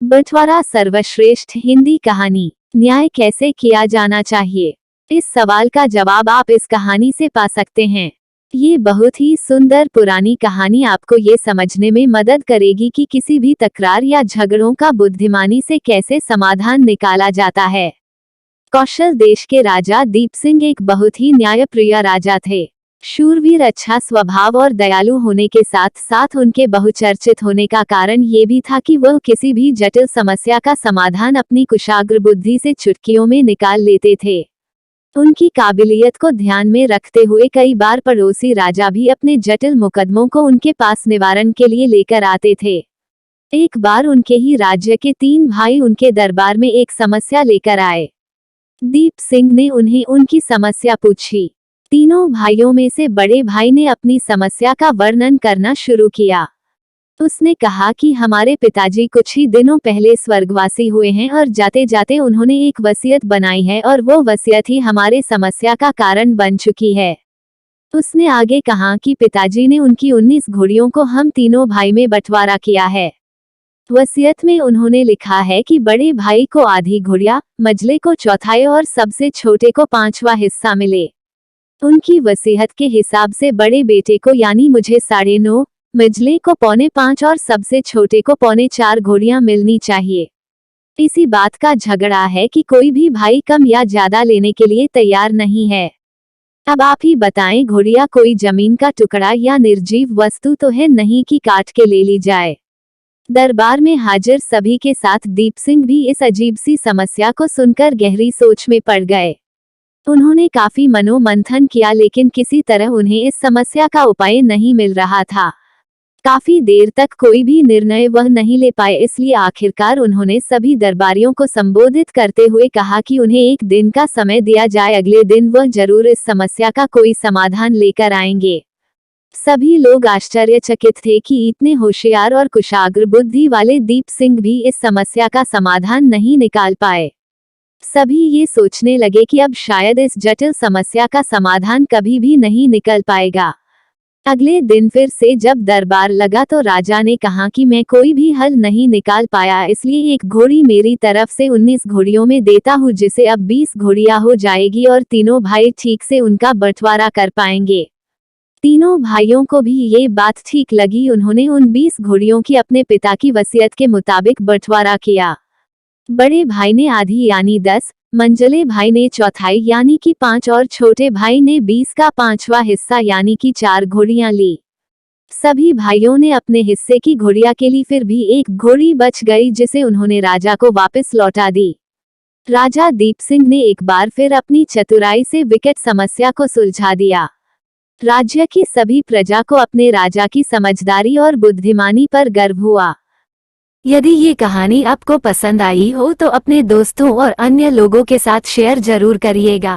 बंटवारा सर्वश्रेष्ठ हिंदी कहानी। न्याय कैसे किया जाना चाहिए? इस सवाल का जवाब आप इस कहानी से पा सकते हैं। ये बहुत ही सुंदर पुरानी कहानी आपको ये समझने में मदद करेगी कि किसी भी तकरार या झगड़ों का बुद्धिमानी से कैसे समाधान निकाला जाता है। कौशल देश के राजा दीप सिंह एक बहुत ही न्यायप्रिय राजा थे। शूरवीर, अच्छा स्वभाव और दयालु होने के साथ साथ उनके बहुचर्चित होने का कारण ये भी था कि वह किसी भी जटिल समस्या का समाधान अपनी कुशाग्र बुद्धि से चुटकियों में निकाल लेते थे। उनकी काबिलियत को ध्यान में रखते हुए कई बार पड़ोसी राजा भी अपने जटिल मुकदमों को उनके पास निवारण के लिए लेकर आते थे। एक बार उनके ही राज्य के 3 भाई उनके दरबार में एक समस्या लेकर आए। दीप सिंह ने उन्हें उनकी समस्या पूछी। तीनों भाइयों में से बड़े भाई ने अपनी समस्या का वर्णन करना शुरू किया। उसने कहा कि हमारे पिताजी कुछ ही दिनों पहले स्वर्गवासी हुए हैं और जाते जाते उन्होंने एक वसीयत बनाई है और वो वसीयत ही हमारे समस्या का कारण बन चुकी है। उसने आगे कहा कि पिताजी ने उनकी 19 घोड़ियों को हम तीनों भाई में बंटवारा किया है। वसीयत में उन्होंने लिखा है कि बड़े भाई को आधी घोड़ियां, मझले को चौथाई और सबसे छोटे को 5वां हिस्सा मिले। उनकी वसीयत के हिसाब से बड़े बेटे को यानी मुझे 9.5, मझले को 4.25 और सबसे छोटे को 4.25 घोड़ियां मिलनी चाहिए। इसी बात का झगड़ा है कि कोई भी भाई कम या ज्यादा लेने के लिए तैयार नहीं है। अब आप ही बताएं, घोड़ियां कोई जमीन का टुकड़ा या निर्जीव वस्तु तो है नहीं कि काट के ले ली जाए। दरबार में हाजिर सभी के साथ दीप सिंह भी इस अजीब सी समस्या को सुनकर गहरी सोच में पड़ गए। उन्होंने काफी मनोमंथन किया लेकिन किसी तरह उन्हें इस समस्या का उपाय नहीं मिल रहा था। काफी देर तक कोई भी निर्णय वह नहीं ले पाए, इसलिए आखिरकार उन्होंने सभी दरबारियों को संबोधित करते हुए कहा कि उन्हें एक दिन का समय दिया जाए। अगले दिन वह जरूर इस समस्या का कोई समाधान लेकर आएंगे। सभी लोग आश्चर्यचकित थे कि इतने होशियार और कुशाग्र बुद्धि वाले दीप सिंह भी इस समस्या का समाधान नहीं निकाल पाए। सभी ये सोचने लगे कि अब शायद इस जटिल समस्या का समाधान कभी भी नहीं निकल पाएगा। अगले दिन फिर से जब दरबार लगा तो राजा ने कहा कि मैं कोई भी हल नहीं निकाल पाया, इसलिए एक घोड़ी मेरी तरफ से 19 घोड़ियों में देता हूँ, जिसे अब 20 घोड़ियां हो जाएगी और तीनों भाई ठीक से उनका बंटवारा कर पाएंगे। तीनों भाइयों को भी ये बात ठीक लगी। उन्होंने उन 20 घोड़ियों की अपने पिता की वसीयत के मुताबिक बंटवारा किया। बड़े भाई ने आधी यानी 10, मंझले भाई ने चौथाई यानी कि 5 और छोटे भाई ने 20 का 5वां हिस्सा यानी कि 4 घोड़ियां ली। सभी भाइयों ने अपने हिस्से की घोड़ियां के लिए, फिर भी एक घोड़ी बच गई जिसे उन्होंने राजा को वापस लौटा दी। राजा दीप सिंह ने एक बार फिर अपनी चतुराई से विकट समस्या को सुलझा दिया। राज्य की सभी प्रजा को अपने राजा की समझदारी और बुद्धिमानी पर गर्व हुआ। यदि ये कहानी आपको पसंद आई हो तो अपने दोस्तों और अन्य लोगों के साथ शेयर जरूर करिएगा।